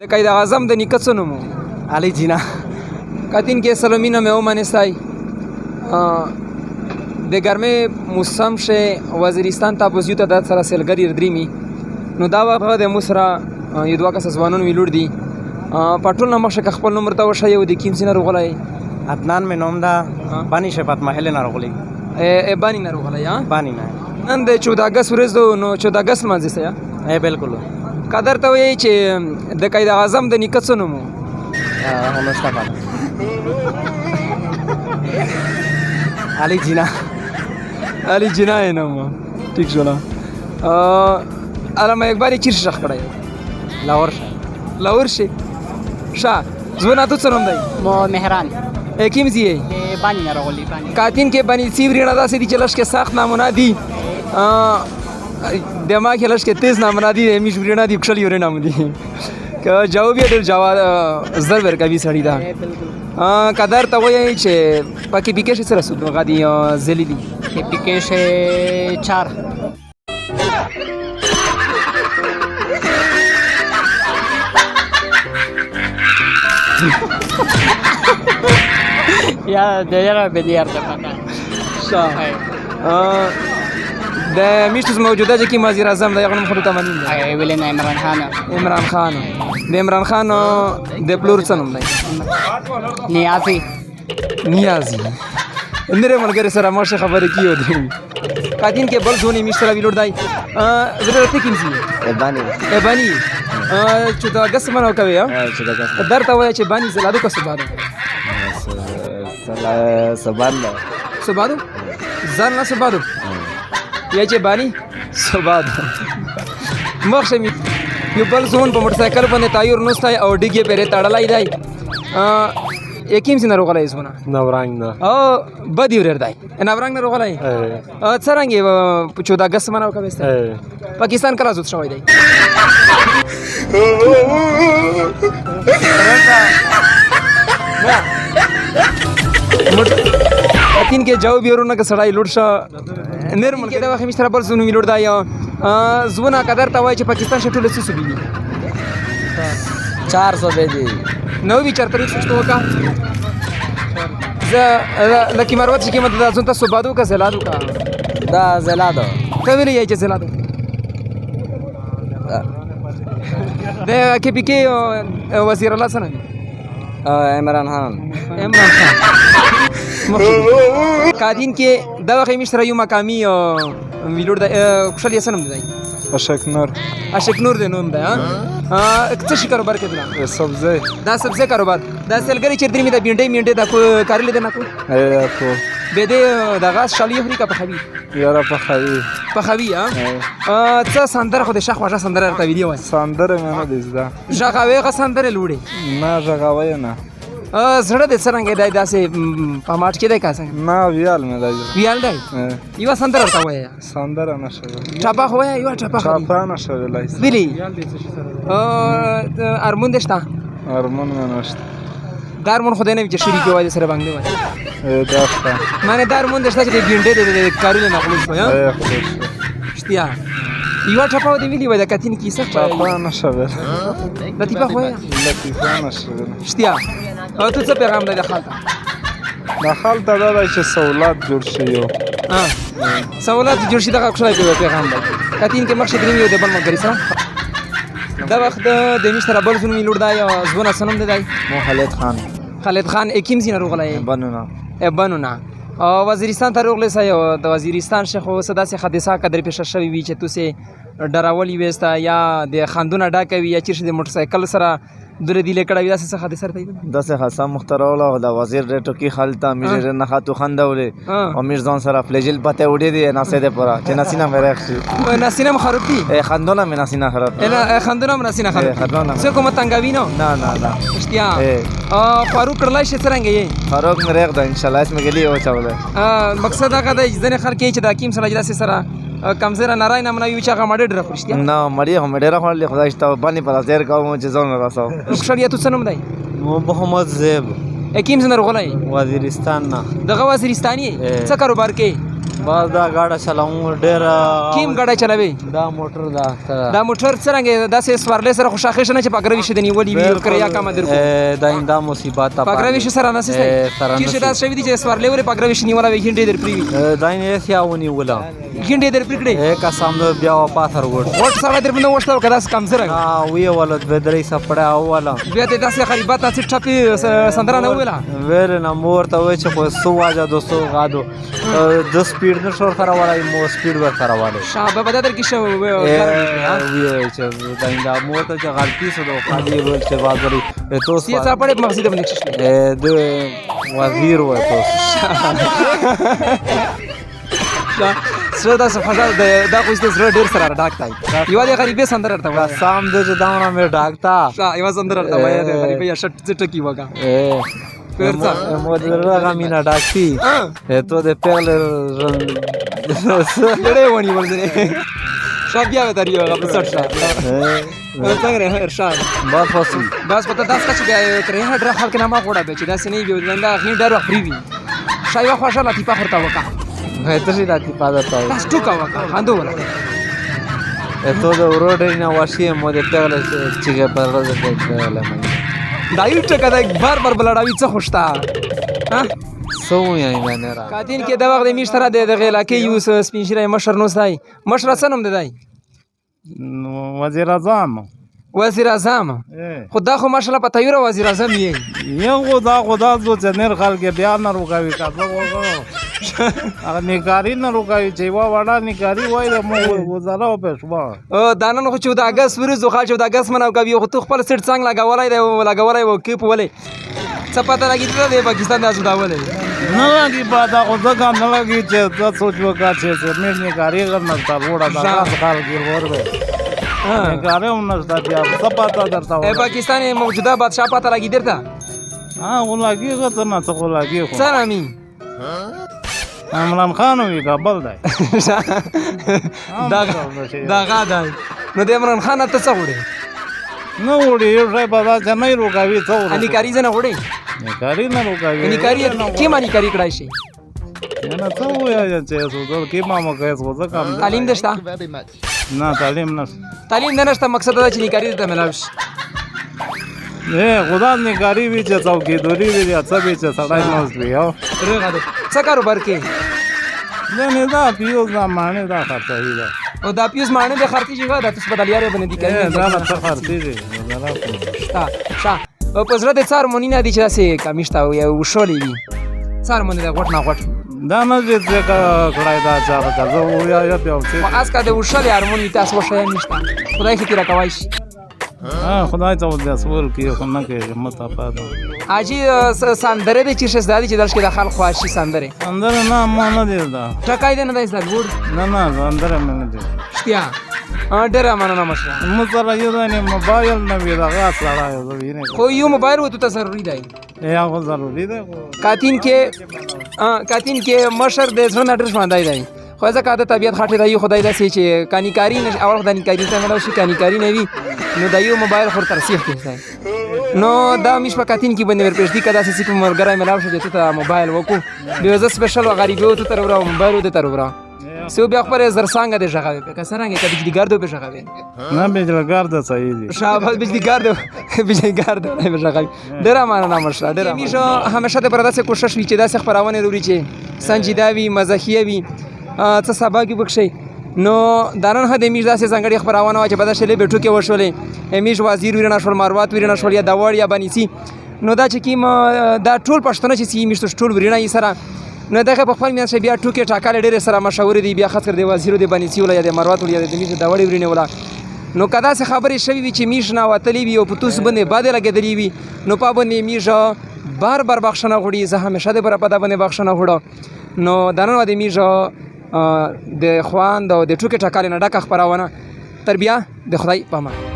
د قاید اعظم د نیکه څه نوم و؟ علی جینا. کاتین کې سلامینه مې ومنستای د ګرمۍ موسم شه وزیرستان ته بوزیو ته د سره سیلګری دریمي نو دا وخت د موسرا یو دوه کس ځوانون ویلوړ دي پټول نامه شک خپل نمبر ته وشي او د کیم سینه رغلای عدنان مې نوم دا بانی شفاعت محل نه رغلی بانی نه رغلای ها بانی نه نن د 14 اگست ورځ نو 14 اگست مازه سیا بالکل قدر ته وی چې د قاید اعظم د نیکه څه نوم و؟ مصطفی علی جینا. علی جینا یې نوم و. ټیک شو علامه اقبال چیرې شخ کړی لاور شي شا زونه تو څه نوم دی؟ مو مهران کیم زیه بانی نه رغلی بانی کاتین کې بنی سیورینه داسې دي چې لښ کې سخت نامونه دي دماغ کې لښ کې تیز نامونه دي همیش ورینه دي کښلی ورینه نام دي که جواب یې ډېر جواب زر ورکوي سړی دا قدر ته وایي چې پکې پیکې شي سره سود غادي زلی دي پیکې شه 4 یا د یاره به دیار ده پتا د میشتوس موجوده چې کی وزیر اعظم د یغنم خلو تمنین دی ویلن عمران خان د عمران خان د پلور څه نوم دی؟ نیازی نره ملګری سره ماشه خبرې کیو دی کاتین کې بل ځونی میشتره ویلوړ دی ضرورت کیم زی بانی 14 اگست منو کوي ها درته وای چې بانی زلادو کا سبادو ځان نه سبادو یا چې بانی سبادو مخشه یو بل ځون په موټر سایکل باندې تایر نوستای او ډیګي پرې تړلای دی یکیم سینه روغلای زونه نورنګ نه او بدی ورر دی نورنګ نه روغلای څرنګ 14 اگست منو کوي پاکستان کله زوت شوی دی کاتین کې جواب یورونه که سړی لوټ شه نرمل کې دا وخت مستر بل زونه ویلوړ دی زونه قدر ته وای چې پاکستان شټول څه سو بي 400 به دي نو وی چرته څه وکا ز لکه مروت کې مدد ځون ته صبادو کا زلادو کا دا زلادو کوي نه یې چې زلادو د کې پی کې وزیر الله سره عمران خان کادین کې دا وخت مشره یو مقامی ویلوړ د خوشالي سنم دی اشک نور د نوم دی څه شي کاروبار کې دا سبزی کاروبار دا سلګری چې درې می د بینډې دا کارل دي نه کو به دې د غاز شالي هري کا په خوي یاره په خوي څه سندره خو د شخ واشه سندره ته ویډیو وای سندره مې نه دي زده ژغاوي غ سندره لوړي نه ژغاوي نه زړه د څنګه دی داسې په ماټ کې دی کا څنګه نه ویال مې دی یو سندره ورته وای سندره نشه ټاپا خو یو ټاپا نشه ویلای ویلی ارمون دشتا ارمون مې نشته دارمون خدای نه چې شریک وای سره باندې وای داشته معنی دارمون دشتا چې ګینډې د کارونه نه خلاص وای اشتیا یو ټاپا دی ویلی وای د کتین کې څه ټاپا نشه ویل لطیفه خو لطیفه نشه اشتیا او ته څه پیغام دی د خالته دا چې سہولت جوړ شي یو سہولت جوړ شي دا کوم پیغام دی کتین کې مخشه دریم یو د بل مګری سره دا وخت د مشتر بل زون می لور دی زونه سنم دی خالد خان اکیم زین روغلای بنونا وزیرستان ته روغلی سای د وزیرستان شیخ صدا سي حادثه قدر پیش شوی وی چې توسه ډراولی وستا یا د خندونه ډاکوي یا چې د موټر سایکل سره دره دی لیکړه وی داسه حادثه راځي داسه خاصه مخترعوله د وزیر ریټو کی خالتا میره نه خاتو خندولې او میرزان سره فلجل پته وډې دی ناسه ده پورا چې نسینه مې راخشي نسینه خراب دي خندونه مې نسینه خراب خندونه مې نسینه خراب څه کوم تنګاوی نه اشتیا فاروق کړلای شي څنګه یې فاروق مې راغ ده ان شاء الله اسمه غلی او چاوله مقصد هغه د ځنه خلک چې د حکیم سره جلسه سره کمزره نارای نه منوي چې هغه مړ ډېر خوشتیا نه مړی هم ډېر خورل خدای شته باندې پر ازیر کوم چې ځون راسو خوشالیا تو څنګه دی محمد زیب حکیم څنګه غولای وزیرستان نه دغه وزیرستاني څه کاروبار کوي بس دا ګاډه چلاوم ډېره کیم ګاډی چلوي دا موټر دا موټر څرنګه داسې سوارلې سره خوشاخې شنه چې پاګره وشي د نیولې وي کریا کم در کو دا انده مصیبت پاګره وشي سره نه سي چې دا شوی دي چې سوارلې ورې پاګره وشي نیولا وي هندې در پری دا نه سیاونی ولا هندې در پری قسم دې بیا پاثر وټ سره در باندې وښتل کدا کم سره وی ولد بدري سپړا اوله بیا ته داسې غریبات داسې ټپي سندره نه ویلا ویل نه مور ته وای چې خو سو واجه 200 غادو د سپیډ نه شور سره وړای مو سپیډ ور سره وړای شابه بده در کې شو وی چې دا انده مور ته غلطي سو دوه خالي ول چې واځري تو سی څه پړې مقصد باندې شي د وزیر و تو سره دا څه دا خو ست سره ډیر سره ډاکټای یو دی غریبې سندره ته سام د داونه مې ډاکتا یو سندره ته وای دی غریبې یا شټ ټکی وګه پرڅا مو درغه مینا ډاکتی ته د پیغله ډېرې ونی ورځې شاب بیا وته ریو غو سټ شا څنګه ارشاد بس پته داس کا چې بیا ترې هډر خلک نه ما وړه به چې دا سنې به ولندا غنی ډېر وخت پریوي شای واخ واشه لطیفه خرتا وکا ته شي راتی پاده تا تاسو ټوکا وکا خاندو ولا ته د ورډ نه واشي مو د پیغله چې په ورځ کې پیغله مې دا یو ټکا دا بار بلړاوي څه خوشتا ها سو یې باندې را کاتین کې د وخت میش سره د غیلاکې یو سپینشره مشر نو سای مشر سنم دی وزیر اعظم خدا خو ماشاءالله پته یو وزیر اعظم یې یو خدا زو جنر خلک بیا نه روکاوي کاڅه وګورو هغه نګاری نه روکاوي چې وا وړا نګاری وای د مو وزاره په شوا او دانن خو 14 اگست ورځ خو 14 اگست منو کوي خو خپل سټ څنګه لګولای دی لګولای وو کې په ولې څه پته لګی دی پاکستان د ازداولې نه لګي پاتا او ځکه نه لګي چې د سوچ وکړه چې مې نګاری غرنه تا وړا دا خال کې ورغه نګاره ونستا بیا څه پته درته پاکستان موجوده بادشاہ پته لګی درته ولګي غته نه څه ولګي خو سره می عمران خان وی کابل دی دا غاډای نو د عمران خان ته څه وړي نو وړي یو ځای په دا نه روکاوي څه وړي اني کاری نه وړي کاری نه روکاوي اني کاری کی مانی کاری کړای شي نه څه وایي چې څه کی ما مو کوي څه کام تعلیم دشتا نه تعلیم نه نشته مقصد دا چې نکاری ته ملاوي خدا نګاری وی چې څوکې دوری وی چې څه سړای نوز وی او څه کاروبار کې نه دا پیوز ما مانه دا خرڅه دی او دا پیوز مانه د خرڅې جوړه د تاسو بدلیاره باندې دی کوي دا نه خرڅې دی شا او پزړه د څار مونږ نه دي چې تاسو کمیشتا او وشولې وي څار مونږ د غټ نه غټ دا نه دې کړای دا چا راځو یا بیا او اس کا د وشولې هارمونی تاسو وشای نشته خدای خې تیرا کوي خدای ته ودې سوال کې خو نه کې همت اپاده اجي سندره دي چې شزدادي چې درش کې د خلک خواشي سندره نه ما نه دی دا ټکای دی نه دی زګ ور نه سندره مې نه دی شتیا ډېر مننه مشره مثلا یو نه موبایل نه وی دا غاس لړای ویني خو یو موبایل وته ته ضروری دی یا خو ضروری دی کاتین کې مشر د ځن اډرس باندې دی خو ځکه د طبيعت خاطر دی خدای داسې چې کانیکاری نه اول خدای کاری ته ملو شي کانیکاری نه وي نو د یو موبایل خور ترسیح کوي نو دا مش په کاتین کې باندې ورپېښ دي کدا چې په مرګرای ملاو شو ته موبایل وکړو به ز سپیشل غریبو ته تر ورو موبایل ته تر ورو سو بیا خبره زر څنګه د ژغاوي په کسرانګه کدی بجلیګاردو په ژغاوي نه بجلیګارد صحیح دي شابه بجلیګارد په ژغاوي ډیر مانه مشره ډیر میشو همیشه د پرداسه کوشش وی چې داسې خبرونه لوري چې سنجیداوي مزاحیه وي څه سبا کې بخشي نو دارن هدا میش داسې څنګه خبرونه چې په داسې بیٹو کې وشولې میش وزیر ورنه شول ماروات ورنه شول یا د وړ یا بنيسي نو دا چې کیم دا ټول پښتون چې سی میش ټول ورنه یې سره نو دغه په خپل میاشت بیا ټوکې ټاکل ډېر سره مشورې دی بیا خاطر دی وزیر دی بنيسي ولا یا د ماروات ولا یا د میش د وړ ورنه ولا نو کدا څه خبرې شوی وي چې میش نه وتلی وي او په توس باندې باندې لګېدلی وي نو په باندې میش بار بخښنه غوړي زه همیشه د پر په باندې بخښنه غوړم نو دنه د میش د خوان د ټوکې ټاکل نه ډکه خبرونه تربیه د خدای پامه